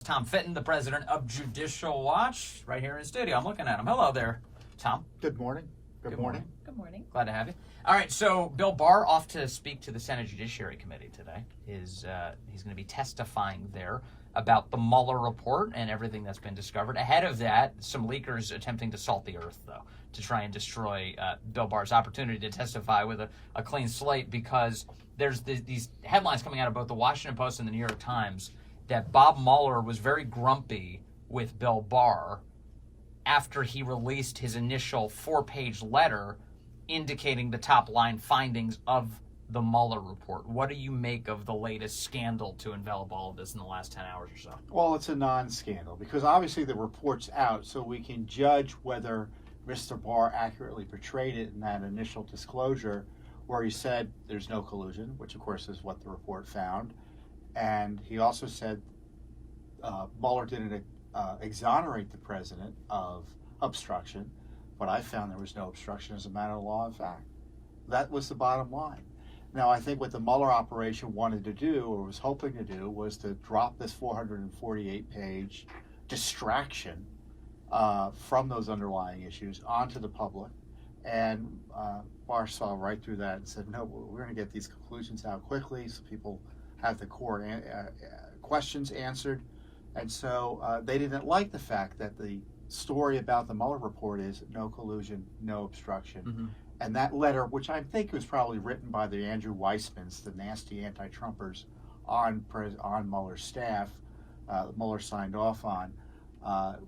Tom Fitton, the president of Judicial Watch, right here in studio. I'm looking at him. Hello there, Tom. Good morning. Good morning. Good morning. Glad to have you. All right, so Bill Barr off to speak to the Senate Judiciary Committee today. He's going to be testifying there about the Mueller Report and everything that's been discovered. Ahead of that, some leakers attempting to salt the earth, though, to try and destroy Bill Barr's opportunity to testify with a clean slate, because there's these headlines coming out of both the Washington Post and the New York Times that Bob Mueller was very grumpy with Bill Barr after he released his initial 4-page letter indicating the top-line findings of the Mueller Report. What do you make of the latest scandal to envelop all of this in the last 10 hours or so? Well, it's a non-scandal because obviously the report's out, so we can judge whether Mr. Barr accurately portrayed it in that initial disclosure where he said there's no collusion, which of course is what the report found. And he also said Mueller didn't exonerate the president of obstruction, but I found there was no obstruction as a matter of law and fact. That was the bottom line. Now, I think what the Mueller operation wanted to do, or was hoping to do, was to drop this 448-page distraction from those underlying issues onto the public. And Barr saw right through that and said, no, we're going to get these conclusions out quickly so people have the core questions answered. And so they didn't like the fact that the story about the Mueller Report is no collusion, no obstruction. Mm-hmm. And that letter, which I think was probably written by the Andrew Weissmans, the nasty anti-Trumpers on Mueller's staff, Mueller signed off on,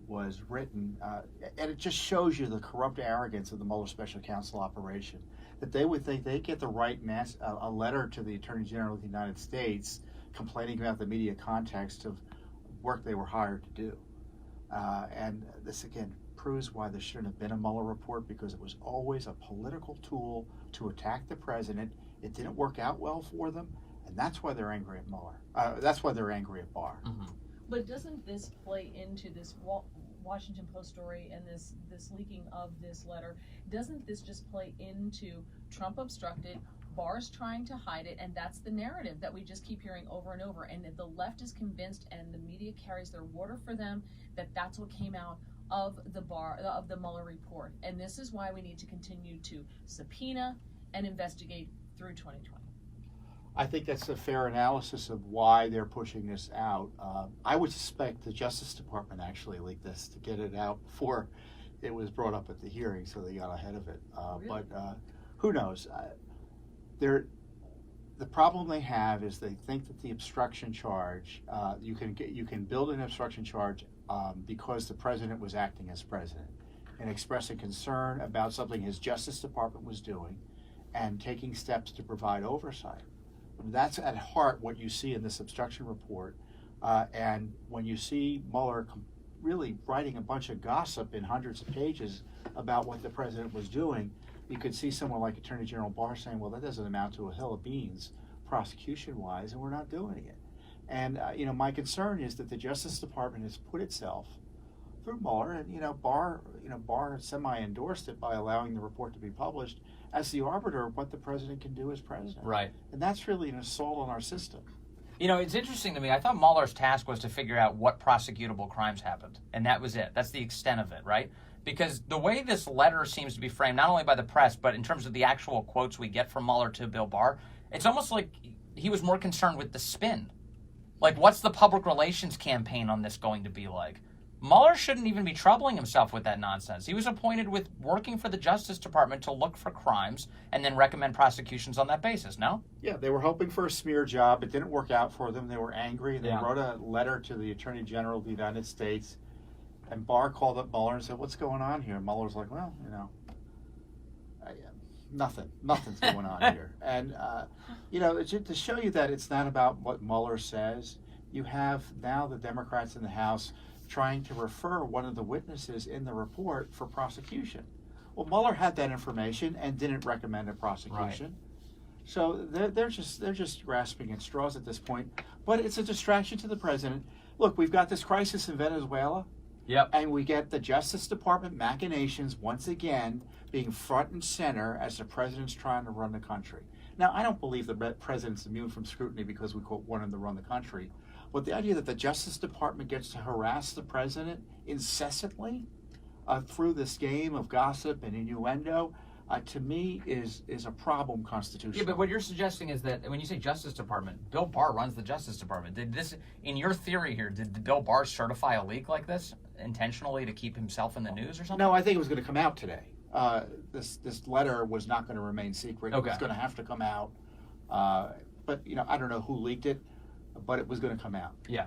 was written, and it just shows you the corrupt arrogance of the Mueller Special Counsel operation, that they would think they get to write a letter to the Attorney General of the United States complaining about the media context of work they were hired to do. And this, again, proves why there shouldn't have been a Mueller report, because it was always a political tool to attack the president. It didn't work out well for them, and that's why they're angry at Mueller. That's why they're angry at Barr. Mm-hmm. But doesn't this play into this Washington Post story and this leaking of this letter? Doesn't this just play into Trump obstructed, Barr's trying to hide it, and that's the narrative that we just keep hearing over and over, and the left is convinced, and the media carries their water for them, that that's what came out of the Mueller report. And this is why we need to continue to subpoena and investigate through 2020. I think that's a fair analysis of why they're pushing this out. I would suspect the Justice Department actually leaked this to get it out before it was brought up at the hearing, so they got ahead of it. Really? But who knows? The problem they have is they think that the obstruction charge, you can build an obstruction charge because the president was acting as president and expressing concern about something his Justice Department was doing and taking steps to provide oversight. That's at heart what you see in this obstruction report. And when you see Mueller really writing a bunch of gossip in hundreds of pages about what the president was doing, you could see someone like Attorney General Barr saying, well, that doesn't amount to a hill of beans prosecution-wise, and we're not doing it. And, my concern is that the Justice Department has put itself through Mueller, and, Barr semi-endorsed it by allowing the report to be published as the arbiter of what the president can do as president. Right. And that's really an assault on our system. It's interesting to me. I thought Mueller's task was to figure out what prosecutable crimes happened, and that was it. That's the extent of it, right? Because the way this letter seems to be framed, not only by the press, but in terms of the actual quotes we get from Mueller to Bill Barr, it's almost like he was more concerned with the spin. Like, what's the public relations campaign on this going to be like? Mueller shouldn't even be troubling himself with that nonsense. He was appointed with working for the Justice Department to look for crimes and then recommend prosecutions on that basis, no? Yeah, they were hoping for a smear job. It didn't work out for them. They were angry. They wrote a letter to the Attorney General of the United States, and Barr called up Mueller and said, what's going on here? And Mueller's like, well, nothing's going on here. And, to show you that it's not about what Mueller says, you have now the Democrats in the House trying to refer one of the witnesses in the report for prosecution. Well, Mueller had that information and didn't recommend a prosecution. Right. So they're just grasping at straws at this point. But it's a distraction to the president. Look, we've got this crisis in Venezuela. Yep. And we get the Justice Department machinations once again being front and center as the president's trying to run the country. Now, I don't believe the president's immune from scrutiny because we, quote, want him to run the country. But the idea that the Justice Department gets to harass the president incessantly through this game of gossip and innuendo, to me is a problem constitutionally. Yeah, but what you're suggesting is that when you say Justice Department, Bill Barr runs the Justice Department. Did this, in your theory here, did Bill Barr certify a leak like this intentionally to keep himself in the news or something? No, I think it was going to come out today. This letter was not going to remain secret. Okay. It was going to have to come out. But I don't know who leaked it, but it was going to come out. Yeah.